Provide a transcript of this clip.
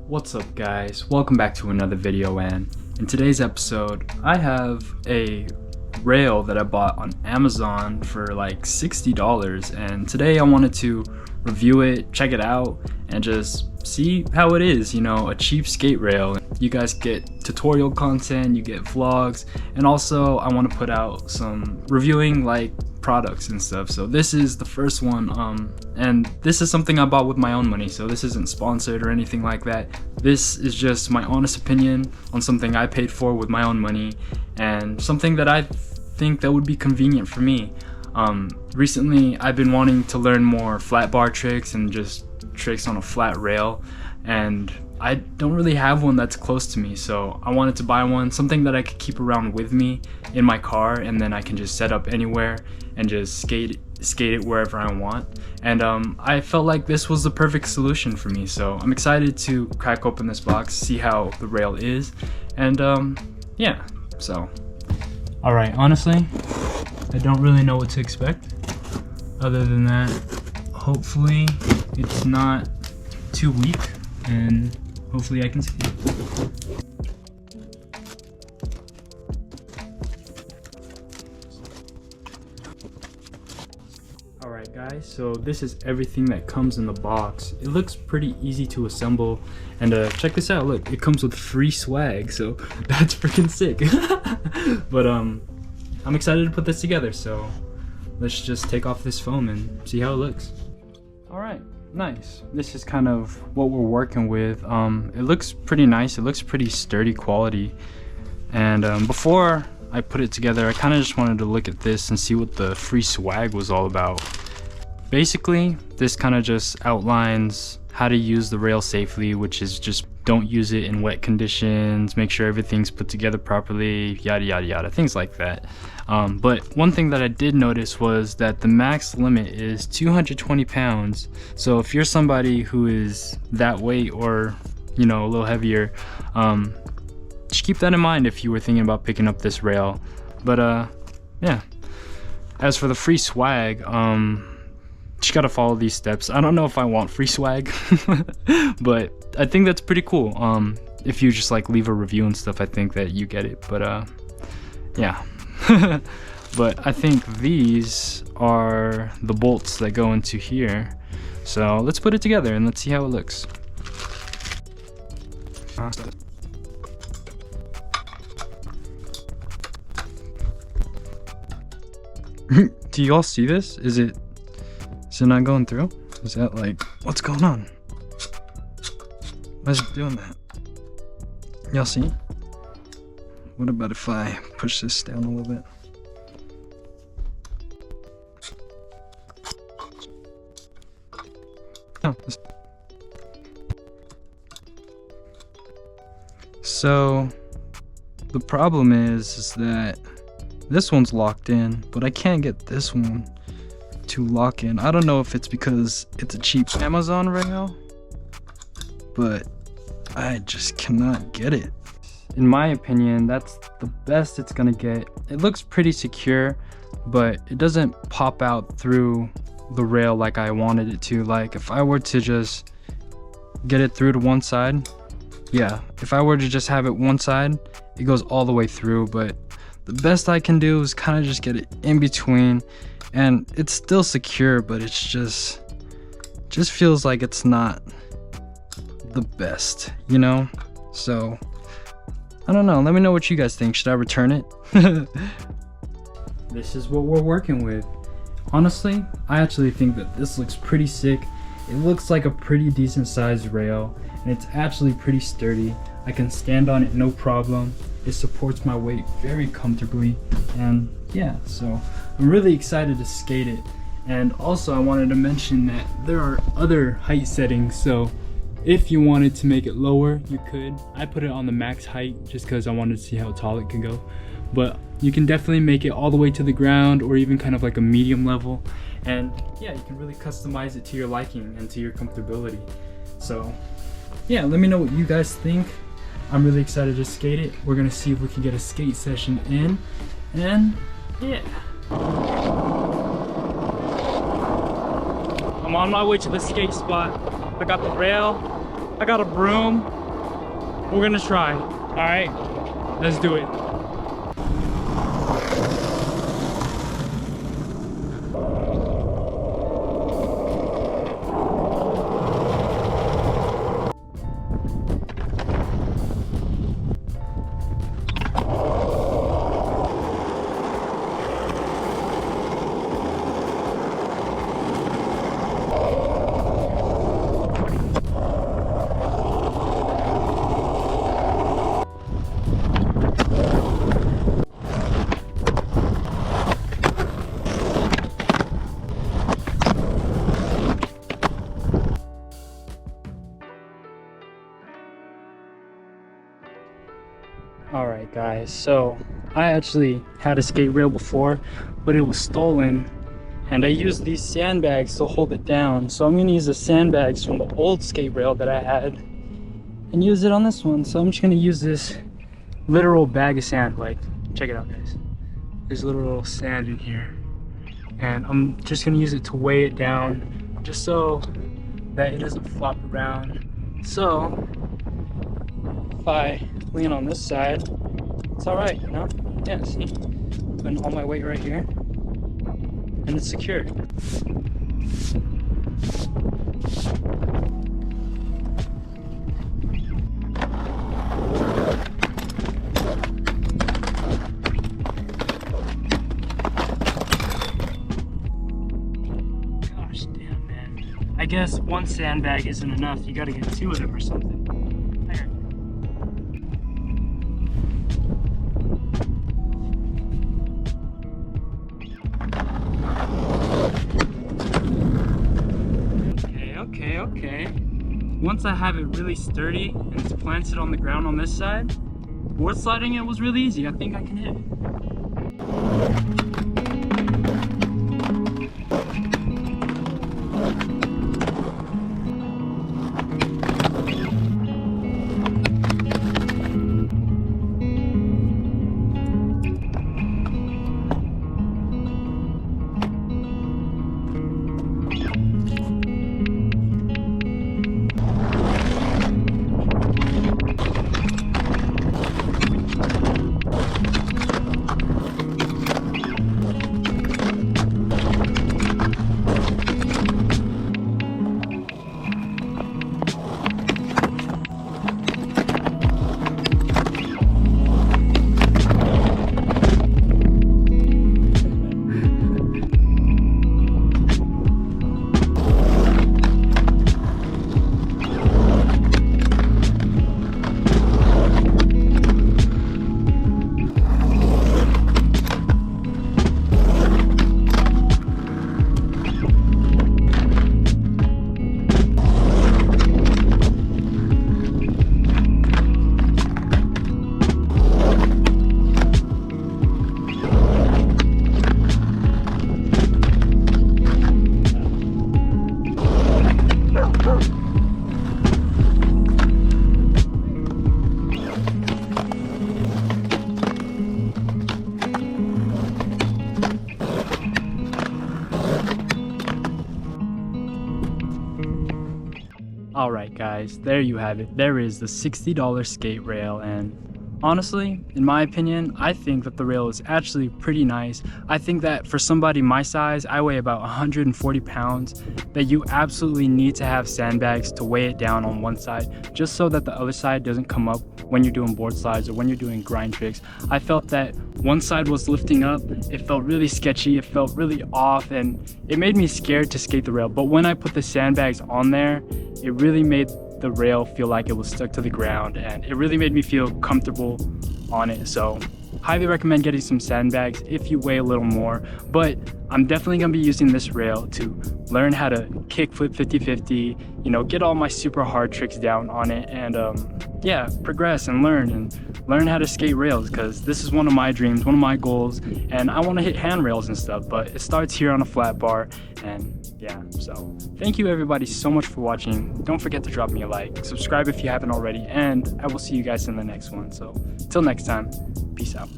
What's up guys, welcome back to another video, and in today's episode I have a rail that I bought on Amazon for like $60, and today I wanted to review it, check it out, and just see how it is, you know, a cheap skate rail. You guys get tutorial content, you get vlogs, and also I want to put out some reviewing like products and stuff. So this is the first one, and this is something I bought with my own money, so this isn't sponsored or anything like that. This is just my honest opinion on something I paid for with my own money, and something that I think that would be convenient for me. Recently I've been wanting to learn more flat bar tricks and just tricks on a flat rail, and I don't really have one that's close to me, so I wanted to buy one, something that I could keep around with me in my car, and then I can just set up anywhere and just skate it wherever I want. And I felt like this was the perfect solution for me, so I'm excited to crack open this box, see how the rail is, and yeah, so alright, honestly I don't really know what to expect other than that hopefully it's not too weak, and hopefully I can skate. Alright guys, so this is everything that comes in the box. It looks pretty easy to assemble, and check this out, look, it comes with free swag, so that's freaking sick. But I'm excited to put this together, so let's just take off this foam and see how it looks. Alright, nice. This is kind of what we're working with. It looks pretty nice, it looks pretty sturdy quality, and before I put it together I kind of just wanted to look at this and see what the free swag was all about. Basically this kind of just outlines how to use the rail safely, which is just don't use it in wet conditions, make sure everything's put together properly, yada yada yada, things like that. But one thing that I did notice was that the max limit is 220 pounds. So if you're somebody who is that weight or, you know, a little heavier, just keep that in mind if you were thinking about picking up this rail. But yeah, as for the free swag, just gotta follow these steps. I don't know if I want free swag, but I think that's pretty cool. If you just like leave a review and stuff, I think that you get it. But yeah. But I think these are the bolts that go into here, so let's put it together and let's see how it looks. Do you all see this? Is it not going through? Is that like, what's going on? Why is it doing that? Y'all see? What about if I push this down a little bit? Oh, so the problem is that this one's locked in, but I can't get this one to lock in. I don't know if it's because it's a cheap Amazon rail, but I just cannot get it. In my opinion, that's the best it's gonna get. It looks pretty secure, but it doesn't pop out through the rail like I wanted it to. Like if I were to just get it through to one side, yeah, if I were to just have it one side, it goes all the way through, but the best I can do is kind of just get it in between, and it's still secure, but it's just feels like it's not the best, you know? So I don't know, let me know what you guys think. Should I return it? This is what we're working with. Honestly, I actually think that this looks pretty sick. It looks like a pretty decent sized rail, and it's actually pretty sturdy. I can stand on it no problem. It supports my weight very comfortably, and yeah, so I'm really excited to skate it. And also I wanted to mention that there are other height settings, so if you wanted to make it lower, you could. I put it on the max height just because I wanted to see how tall it can go, but you can definitely make it all the way to the ground or even kind of like a medium level, and yeah, you can really customize it to your liking and to your comfortability. So yeah, let me know what you guys think. I'm really excited to skate it. We're gonna see if we can get a skate session in, and yeah. I'm on my way to the skate spot. I got the rail, I got a broom. We're gonna try, all right? Let's do it. Alright guys, so I actually had a skate rail before, but it was stolen, and I used these sandbags to hold it down. So I'm going to use the sandbags from the old skate rail that I had and use it on this one. So I'm just going to use this literal bag of sand. Like, check it out guys, there's literal sand in here, and I'm just going to use it to weigh it down just so that it doesn't flop around. So if I lean on this side, it's all right, you know? Yeah, see? Putting all my weight right here, and it's secure. Gosh damn, man. I guess one sandbag isn't enough. You gotta get 2 of them or something. Okay. Once I have it really sturdy and it's planted on the ground on this side, board sliding it was really easy. I think I can hit it. Alright guys, there you have it. There is the $60 skate rail, and honestly, in my opinion, I think that the rail is actually pretty nice. I think that for somebody my size, I weigh about 140 pounds, that you absolutely need to have sandbags to weigh it down on one side, just so that the other side doesn't come up when you're doing board slides or when you're doing grind tricks. I felt that one side was lifting up, it felt really sketchy, it felt really off, and it made me scared to skate the rail. But when I put the sandbags on there, it really made the rail feel like it was stuck to the ground, and it really made me feel comfortable on it. So highly recommend getting some sandbags if you weigh a little more. But I'm definitely gonna be using this rail to learn how to kickflip 50-50, you know, get all my super hard tricks down on it, and yeah, progress and learn how to skate rails, because this is one of my dreams, one of my goals, and I want to hit handrails and stuff, but it starts here on a flat bar. And yeah, so thank you everybody so much for watching. Don't forget to drop me a like, subscribe if you haven't already, and I will see you guys in the next one. So till next time, peace out.